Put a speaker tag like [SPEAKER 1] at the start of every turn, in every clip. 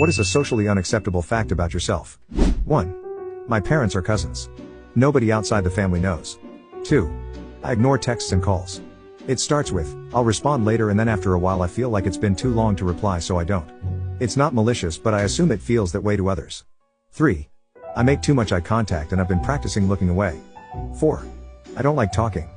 [SPEAKER 1] What is a socially unacceptable fact about yourself? 1. My parents are cousins. Nobody outside the family knows. 2. I ignore texts and calls. It starts with, I'll respond later, and then after a while I feel like it's been too long to reply, so I don't. It's not malicious, but I assume it feels that way to others. 3. I make too much eye contact and I've been practicing looking away. 4. I don't like talking.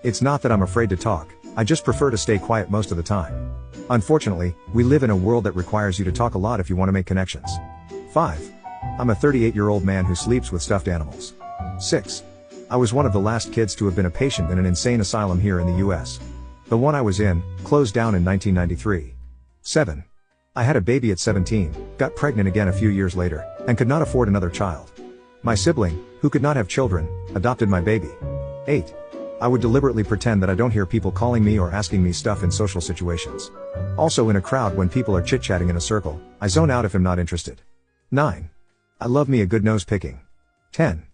[SPEAKER 1] It's not that I'm afraid to talk, I just prefer to stay quiet most of the time. Unfortunately, we live in a world that requires you to talk a lot if you want to make connections. 5. I'm a 38-year-old man who sleeps with stuffed animals. 6. I was one of the last kids to have been a patient in an insane asylum here in the US. The one I was in, closed down in 1993. 7. I had a baby at 17, got pregnant again a few years later, and could not afford another child. My sibling, who could not have children, adopted my baby. 8. I would deliberately pretend that I don't hear people calling me or asking me stuff in social situations. Also, in a crowd when people are chit-chatting in a circle, I zone out if I'm not interested. 9. I love me a good nose picking. 10.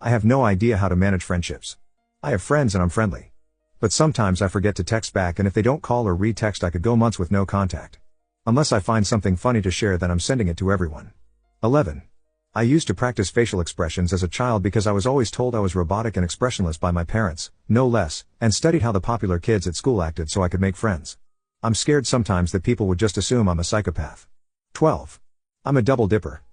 [SPEAKER 1] I have no idea how to manage friendships. I have friends and I'm friendly. But sometimes I forget to text back, and if they don't call or re-text I could go months with no contact. Unless I find something funny to share, then I'm sending it to everyone. 11. I used to practice facial expressions as a child because I was always told I was robotic and expressionless by my parents, no less, and studied how the popular kids at school acted so I could make friends. I'm scared sometimes that people would just assume I'm a psychopath. 12. I'm a double dipper.